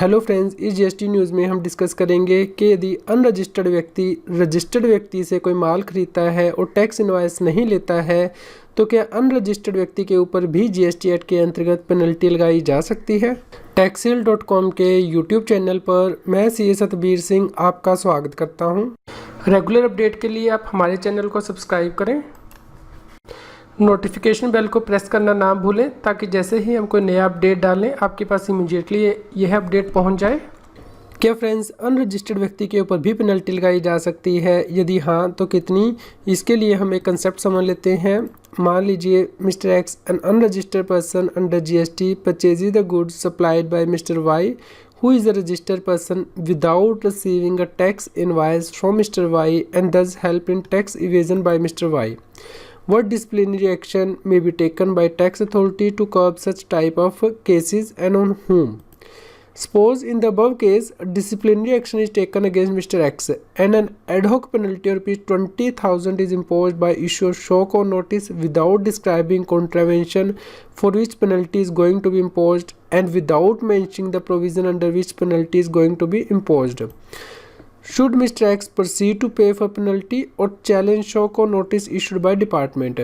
Hello friends, इस GST news में हम डिस्कस करेंगे कि यदि अनरजिस्टर्ड व्यक्ति रजिस्टर्ड व्यक्ति से कोई माल खरीदता है और टैक्स इनवॉइस नहीं लेता है तो क्या अनरजिस्टर्ड व्यक्ति के ऊपर भी जीएसटी एक्ट के अंतर्गत पेनल्टी लगाई जा सकती है। टैक्सेल.com के यूट्यूब चैनल पर मैं सी सतबीर सिंह आपका स्वागत करता हूं। रेगुलर अपडेट के लिए आप हमारे चैनल को सब्सक्राइब करें, नोटिफिकेशन बेल को प्रेस करना ना भूलें ताकि जैसे ही हम कोई नया अपडेट डालें आपके पास इमीडिएटली यह अपडेट पहुंच जाए। क्या फ्रेंड्स, अनरजिस्टर्ड व्यक्ति के ऊपर भी पेनल्टी लगाई जा सकती है? यदि हाँ तो कितनी? इसके लिए हम एक कंसेप्ट समझ लेते हैं। मान लीजिए mister X, an unregistered person under GST, purchases the goods supplied by mister Y who is a registered person without receiving a tax invoice from Mr. Y and thus help in tax evasion by Mr. Y. What disciplinary action may be taken by tax authority to curb such type of cases and on whom? Suppose in the above case, disciplinary action is taken against Mr. X and an ad hoc penalty of ₹20,000 is imposed by issue of show cause notice without describing contravention for which penalty is going to be imposed and without mentioning the provision under which penalty is going to be imposed. Should Mr. X proceed to pay for penalty or challenge show cause notice issued by department?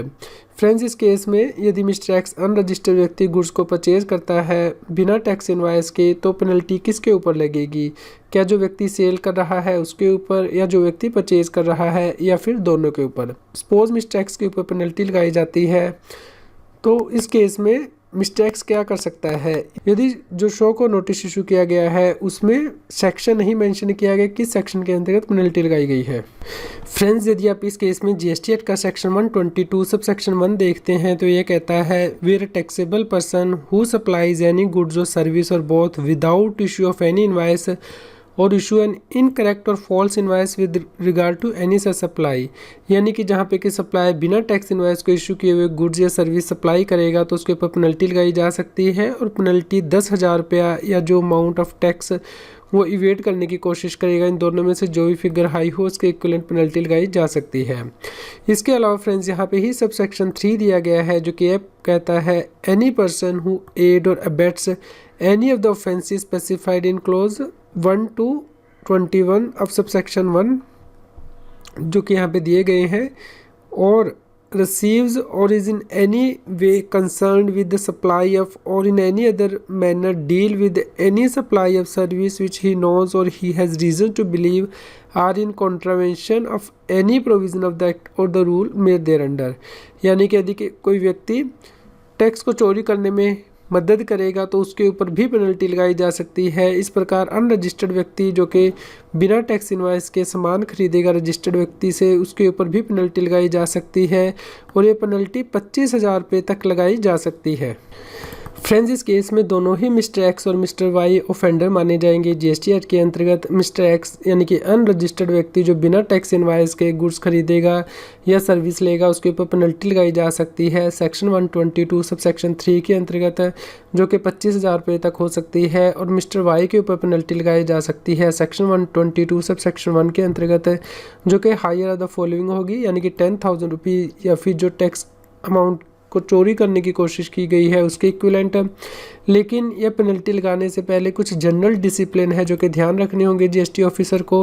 Friends, इस case में यदि mister x unregistered व्यक्ति goods को purchase करता है बिना tax invoice के तो पेनल्टी किसके ऊपर लगेगी? क्या जो व्यक्ति सेल कर रहा है उसके ऊपर, या जो व्यक्ति परचेज कर रहा है, या फिर दोनों के ऊपर? सपोज मिस्टर एक्स के ऊपर पेनल्टी लगाई जाती है तो इस केस में मिस्टर एक्स क्या कर सकता है? यदि जो शो को नोटिस इशू किया गया है उसमें सेक्शन नहीं मेंशन किया गया किस सेक्शन के अंतर्गत पेनल्टी लगाई गई है। फ्रेंड्स, यदि आप इस केस में जीएसटी एक्ट का सेक्शन 122 सब सेक्शन 1 देखते हैं तो ये कहता है where taxable person who supplies any goods और सर्विस और both without issue of any invoice और इशू एन इनकरेक्ट और false invoice with regard to any such supply, यानी कि जहाँ पे कि सप्लाई बिना टैक्स इनवॉइस को इशू किए हुए गुड्स या सर्विस सप्लाई करेगा तो उसके ऊपर पेनल्टी लगाई जा सकती है और पेनल्टी 10,000 रुपया या जो अमाउंट ऑफ टैक्स वो इवेट करने की कोशिश करेगा, इन दोनों में से जो भी फिगर हाई हो उसके इक्विवेलेंट पेनल्टी लगाई जा सकती है। इसके अलावा फ्रेंड्स, यहाँ पे ही सब सेक्शन 3 दिया गया है जो कि कहता है एनी पर्सन हु एड और abets any of the offences specified in close 1 to 21 of sub section 1 जो कि यहाँ पे दिए गए हैं, और receives or is in any way concerned with the supply of or in any other manner deal with any supply of service which he knows or he has reason to believe are in contravention of any provision of the act or the rule made thereunder। यानी कि यदि कोई व्यक्ति tax को चोरी करने में मदद करेगा तो उसके ऊपर भी पेनल्टी लगाई जा सकती है। इस प्रकार अनरजिस्टर्ड व्यक्ति जो कि बिना टैक्स इनवॉइस के सामान खरीदेगा रजिस्टर्ड व्यक्ति से उसके ऊपर भी पेनल्टी लगाई जा सकती है और ये पेनल्टी 25,000 रुपये तक लगाई जा सकती है। फ्रेंड्स, इस केस में दोनों ही मिस्टर एक्स और मिस्टर वाई ऑफेंडर माने जाएंगे जीएसटी एक्ट के अंतर्गत। मिस्टर एक्स यानी कि अनरजिस्टर्ड व्यक्ति जो बिना टैक्स इनवॉइस के गुड्स खरीदेगा या सर्विस लेगा उसके ऊपर पेनल्टी लगाई जा सकती है सेक्शन 122 सब सेक्शन 3 के अंतर्गत जो कि 25,000 रुपये तक हो सकती है, और मिस्टर वाई के ऊपर पेनल्टी लगाई जा सकती है सेक्शन 122 सब सेक्शन 1 के अंतर्गत जो कि हायर ऑफ द फॉलोइंग होगी, यानी कि 10,000 रुपये या फिर जो टैक्स अमाउंट को चोरी करने की कोशिश की गई है उसके इक्विवेलेंट। लेकिन यह पेनल्टी लगाने से पहले कुछ जनरल डिसिप्लिन है जो कि ध्यान रखने होंगे जीएसटी ऑफिसर को,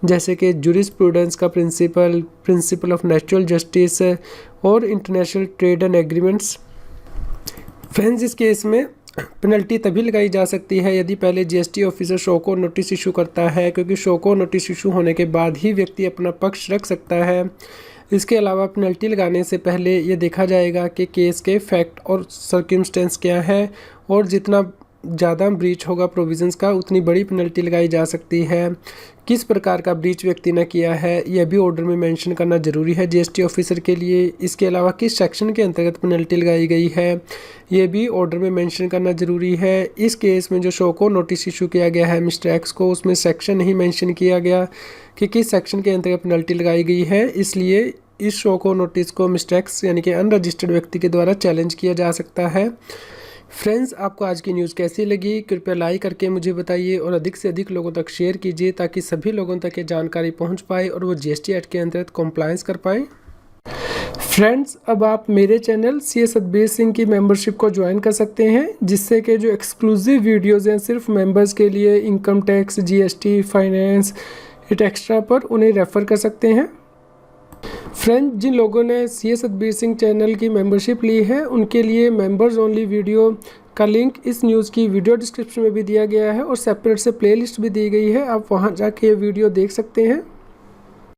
जैसे कि जूरिस्प्रूडेंस का प्रिंसिपल ऑफ नेचुरल जस्टिस और international trade and agreements. Friends, इस केस में पेनल्टी तभी लगाई जा सकती है यदि पहले जीएसटी ऑफिसर शो को नोटिस इशू करता है, क्योंकि शो को नोटिस इशू होने के बाद ही व्यक्ति अपना पक्ष रख सकता है। इसके अलावा पेनल्टी लगाने से पहले ये देखा जाएगा कि केस के फैक्ट और सर्कमस्टेंस क्या है, और जितना ज़्यादा ब्रीच होगा प्रोविजंस का उतनी बड़ी पेनल्टी लगाई जा सकती है। किस प्रकार का ब्रीच व्यक्ति ने किया है यह भी ऑर्डर में मेंशन करना ज़रूरी है जीएसटी ऑफिसर के लिए। इसके अलावा किस सेक्शन के अंतर्गत पेनल्टी लगाई गई है यह भी ऑर्डर में मेंशन करना ज़रूरी है। इस केस में जो शो को नोटिस इशू किया गया है मिस्टर एक्स को, उसमें सेक्शन नहीं मेंशन किया गया कि किस सेक्शन के अंतर्गत पेनल्टी लगाई गई है, इसलिए इस शो को नोटिस को मिस्टर एक्स यानी कि अनरजिस्टर्ड व्यक्ति के द्वारा चैलेंज किया जा सकता है। फ्रेंड्स, आपको आज की न्यूज़ कैसी लगी कृपया लाइक करके मुझे बताइए और अधिक से अधिक लोगों तक शेयर कीजिए ताकि सभी लोगों तक ये जानकारी पहुंच पाए और वो जीएसटी एक्ट के अंतर्गत कॉम्प्लायंस कर पाएँ। फ्रेंड्स, अब आप मेरे channel C S Satbir Singh की मेंबरशिप को ज्वाइन कर सकते हैं, जिससे कि जो एक्सक्लूसिव वीडियोज़ हैं सिर्फ मेंबर्स के लिए, income tax, GST, finance, extra पर उन्हें रेफ़र कर सकते हैं। फ्रेंड्स, जिन लोगों ने C S Satbir Singh channel की मेंबरशिप ली है उनके लिए मेंबर्स ओनली वीडियो का लिंक इस न्यूज़ की वीडियो डिस्क्रिप्शन में भी दिया गया है और सेपरेट से प्लेलिस्ट भी दी गई है, आप वहां जाके ये वीडियो देख सकते हैं।